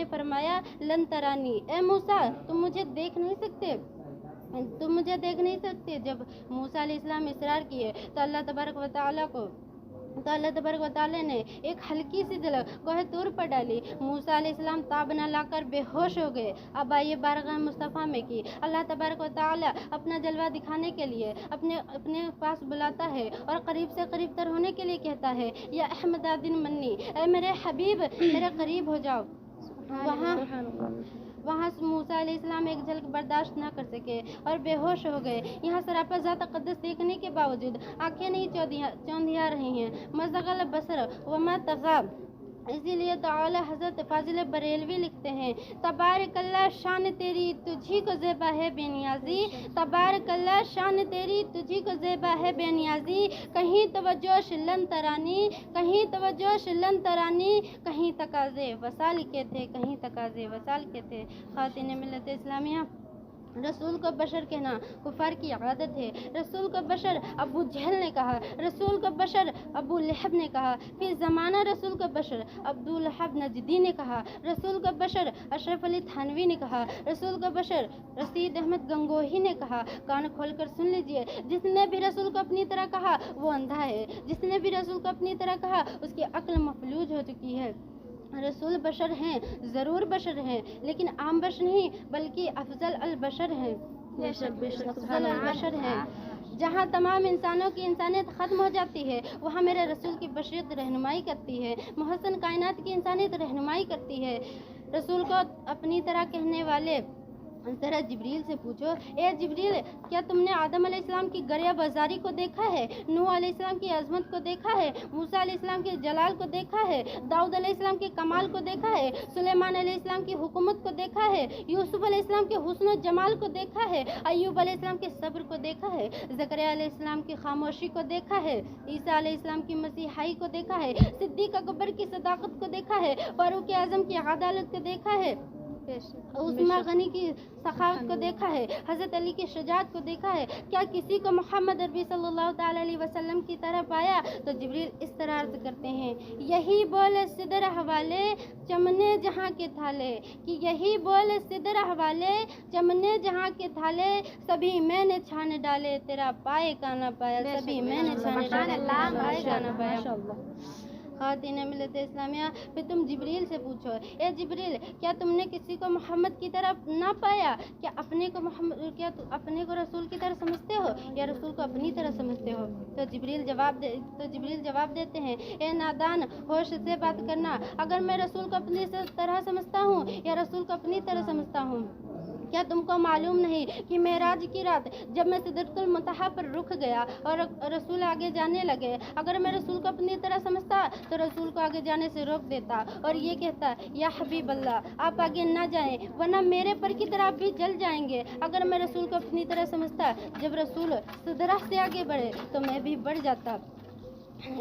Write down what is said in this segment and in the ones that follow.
ने फरमाया लन तरानी, ए मूसा तुम मुझे देख नहीं सकते, तुम मुझे देख नहीं सकते। जब मूसा अलैहिस्सलाम इसरार किए तो अल्लाह तबारक व तआला ने एक हल्की सी कोह तूर पर डाली। मूसा अलैहिस्सलाम ताब न लाकर बेहोश हो गए। अब आइए बारगाह मुस्तफ़ा में की अल्लाह तबारक व तआला अपना जलवा दिखाने के लिए अपने पास बुलाता है और करीब से करीब तर होने के लिए कहता है, या अहमद आदिन मन्नी, ए मेरे हबीब मेरे करीब हो जाओ। वहाँ मूसा अलैहिस्सलाम एक झलक बर्दाश्त ना कर सके और बेहोश हो गए। यहाँ सरापा ज़ात अक़दस देखने के बावजूद आंखें नहीं चौंधिया रही हैं। मज़गल बसर वमा तग़ा, इसीलिए तो आला हज़रत फाजिल बरेलवी लिखते हैं, तबारकल्लाह शान तेरी तुझी को ज़ेबा है बेनियाजी, तबारकल्लाह शान तेरी तुझी को ज़ेबा है बेनियाजी। कहीं तवज्जोश लन तरानी, कहीं तवज्जोश लन तरानी, कहीं तकाज़े वसाल के थे, कहीं तकाज़े वसाल के थे। ख़ातिन मिल्लत इस्लामिया, रसूल को बशर कहना कुफार की आदत है। रसूल को बशर अबू जहल ने कहा, रसूल को बशर अबू लहब ने कहा, फिर ज़माना रसूल को बशर अब्दुल लहब नजदी ने कहा, रसूल को बशर अशरफ अली थानवी ने कहा, रसूल को बशर रशीद अहमद गंगोही ने कहा। कान खोल कर सुन लीजिए, जिसने भी रसूल को अपनी तरह कहा वो अंधा है, जिसने भी रसूल को अपनी तरह कहा उसकी अक्ल मफलूज हो चुकी है। रसूल बशर हैं, ज़रूर बशर हैं, लेकिन आम बशर नहीं बल्कि अफजल अल बशर हैं, अफजल अल बशर हैं। जहाँ तमाम इंसानों की इंसानियत ख़त्म हो जाती है वहाँ मेरे रसूल की बशरियत रहनुमाई करती है। मुहस्सन कायनात की इंसानियत रहनुमाई करती है। रसूल को अपनी तरह कहने वाले ज़रा जिब्रील से पूछो, ए जिब्रील क्या तुमने आदम अलैहिस्सलाम की गरिया बाजारी को देखा है, नूह अलैहिस्सलाम की अजमत को देखा है, मूसा अलैहिस्सलाम के जलाल को देखा है, दाऊद अलैहिस्सलाम के कमाल को देखा है, सुलेमान अलैहिस्सलाम की हुकूमत को देखा है, यूसुफ अलैहिस्सलाम के हुस्न जमाल को देखा है, अय्यूब अलैहिस्सलाम के सब्र को देखा है, ज़करिया अलैहिस्सलाम की खामोशी को देखा है, ईसा अलैहिस्सलाम की मसीहाई को देखा है, सिद्दीक़ अकबर की सदाकत को देखा है, फारूक आज़म की अदालत को देखा है, उस्मा गनी की सखावत को देखा है, हज़रत अली की शजाअत को देखा है। क्या किसी को मोहम्मद अरबी सल्लल्लाहु ताला अलैहि वसल्लम की तरह पाया? तो जिब्रील इस तरह अर्ज करते हैं, यही बोले सिदर हवाले चमने जहाँ के थाले, कि यही बोले सिदर हवाले चमने जहाँ के थाले, सभी मैंने छान डाले तेरा पाए का ना पाया, सभी मैंने छान डाले पाए का ना पाया। ख़ातिन मिल्लत इस्लामिया, फिर तुम जिब्रील से पूछो, ए जिब्रील क्या तुमने किसी को मोहम्मद की तरह ना पाया? क्या अपने को रसूल की तरह समझते हो या रसूल को अपनी तरह समझते हो? तो जिब्रील जवाब देते हैं, ए नादान होश से बात करना, अगर मैं रसूल को अपनी तरह समझता हूँ या रसूल को अपनी तरह समझता हूँ? क्या तुमको मालूम नहीं कि मेराज की रात जब मैं सिदरतुल मुंतहा पर रुक गया और रसूल आगे जाने लगे, अगर मैं रसूल को अपनी तरह समझता तो रसूल को आगे जाने से रोक देता और ये कहता, या हबीब अल्लाह आप आगे ना जाएं वरना मेरे पर की तरह आप भी जल जाएंगे। अगर मैं रसूल को अपनी तरह समझता, जब रसूल सिदरा से आगे बढ़े तो मैं भी बढ़ जाता।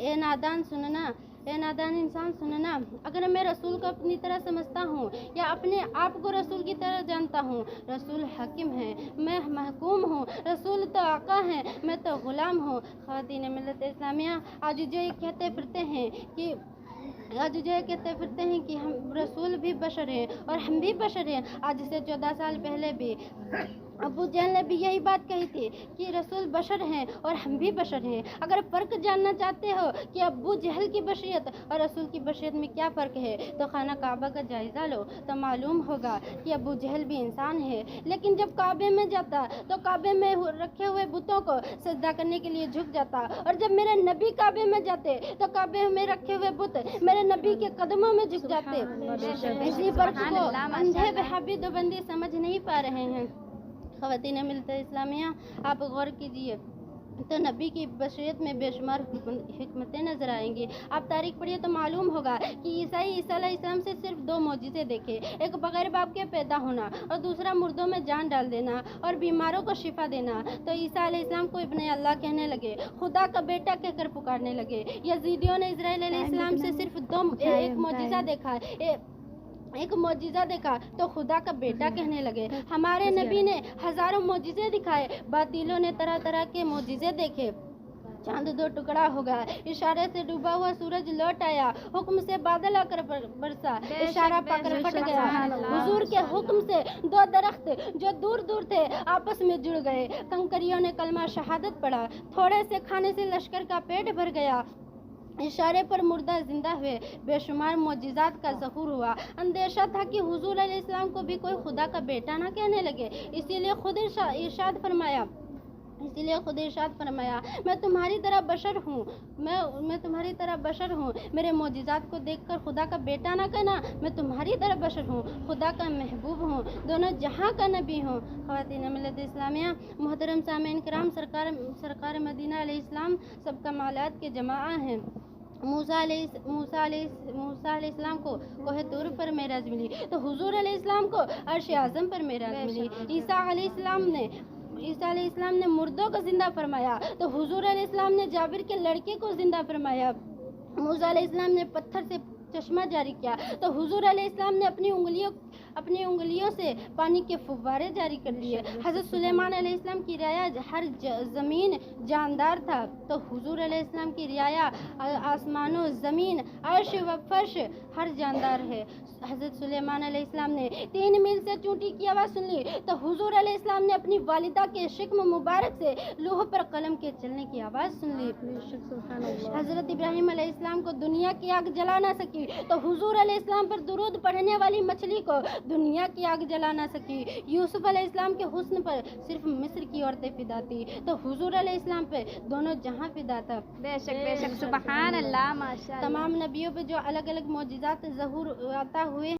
ए नादान सुनना, ए नादान इंसान सुनना, अगर मैं रसूल को अपनी तरह समझता हूँ या अपने आप को रसूल की तरह जानता हूँ, रसूल हकीम है, मैं महकूम हूँ, रसूल तो आका है, मैं तो ग़ुलाम हूँ। ख़वातीन मिल्लत इस्लामिया, आज जो ये कहते फिरते हैं कि हम रसूल भी बशर हैं और हम भी बशर हैं, आज से 14 साल पहले भी अबू जहल ने भी यही बात कही थी कि रसूल बशर हैं और हम भी बशर हैं। अगर फ़र्क जानना चाहते हो कि अबू जहल की बशरियत और रसूल की बशरियत में क्या फ़र्क है तो खाना काबा का जायज़ा लो तो मालूम होगा कि अबू जहल भी इंसान है, लेकिन जब काबे में जाता तो काबे में रखे हुए बुतों को सजदा करने के लिए झुक जाता, और जब मेरे नबी काबे में जाते तो काबे में रखे हुए बुत मेरे नबी के कदमों में झुक जाते। इसी फ़र्क को अंधे वहाबी देवबंदी समझ नहीं पा रहे हैं। ख़वातीन मिल्लत इस्लामिया, आप गौर कीजिए तो नबी की बशरियत में बेशुमार हिकमतें नज़र आएंगी। आप तारीख पढ़िए तो मालूम होगा कि ईसा अलैहिस्सलाम से सिर्फ 2 मौजिज़े देखे, एक बगैर बाप के पैदा होना और दूसरा मुर्दों में जान डाल देना और बीमारों को शिफा देना। तो ईसा अलैहिस्सलाम को इब्ने अल्लाह कहने लगे, खुदा का बेटा कहकर पुकारने लगे। यजीदियों ने इस्राईल अलैहिस्सलाम से सिर्फ एक मौजिज़ा देखा तो खुदा का बेटा कहने लगे। हमारे नबी ने हज़ारों मौजिज़े दिखाए, बातिलों ने तरह तरह के मौजिज़े देखे। चांद दो टुकड़ा हो गया, इशारे से डूबा हुआ सूरज लौट आया, हुक्म से बादल आकर बरसा, इशारा पाकर फट गया। हुजूर के हुक्म से दो दरख्त जो दूर दूर थे आपस में जुड़ गए, कंकरियों ने कलमा शहादत पढ़ा, थोड़े से खाने से लश्कर का पेट भर गया, इशारे पर मुर्दा जिंदा हुए, बेशुमार मोजिज़ात का ज़हूर हुआ। अंदेशा था कि हुजूर अलैहिस्सलाम को भी कोई खुदा का बेटा ना कहने लगे, इसीलिए खुद इरशाद फरमाया, मैं तुम्हारी तरह बशर हूँ, मैं तुम्हारी तरह बशर हूँ, मेरे मोजिज़ात को देखकर खुदा का बेटा ना कहना, मैं तुम्हारी तरह बशर हूँ, खुदा का महबूब हूँ, दोनों जहाँ का नबी हूँ। ख़वातीन मिल्लत इस्लामिया, मोहतरम सामीन किराम, सरकार मदीना अलैहिस्सलाम सब कमालात के जमाआ हैं। मूसा अलैहिस्सलाम को कोहे तूर पर मेराज मिली तो हुजूर अलैहिस्सलाम को अर्श आज़म पर मेराज मिली। ईसा अलैहिस्सलाम ने मुर्दों को जिंदा फरमाया तो हुजूर अलैहिस्सलाम ने जाबिर के लड़के को जिंदा फरमाया। मूसा अलैहिस्सलाम ने पत्थर से चश्मा जारी किया तो हुजूर अलैहिस्सलाम ने अपनी उंगलियों से पानी के फुव्वारे जारी कर दिए। हज़रत सुलेमान अलैहिस्सलाम की रियाया हर ज़मीन जानदार था तो हुजूर अलैहिस्सलाम की रियाया आसमानों ज़मीन अर्श व फर्श हर जानदार है। हज़रत सुलेमान अलैहिस्सलाम ने 3 मील से चूंटी की आवाज़ सुन ली तो हुजूर अलैहिस्सलाम ने अपनी वालिदा के शिक्म मुबारक से लोह पर कलम के चलने की आवाज़ सुन ली। हज़रत इब्राहीम अलैहिस्सलाम को दुनिया की आग जला ना सकी तो हुजूर अलैहिस्सलाम पर दुरूद पढ़ने वाली मछली को दुनिया की आग जला ना सकी। यूसुफ अलैहिस्सलाम के हुस्न पर सिर्फ मिस्र की औरतें फिदा थी तो हुजूर अलैहिस्सलाम पे दोनों जहां फिदा था। बेशक सुभान अल्लाह, माशाअल्लाह। तमाम नबियों पे जो अलग अलग मोजिज़ात ज़हूर अता हुए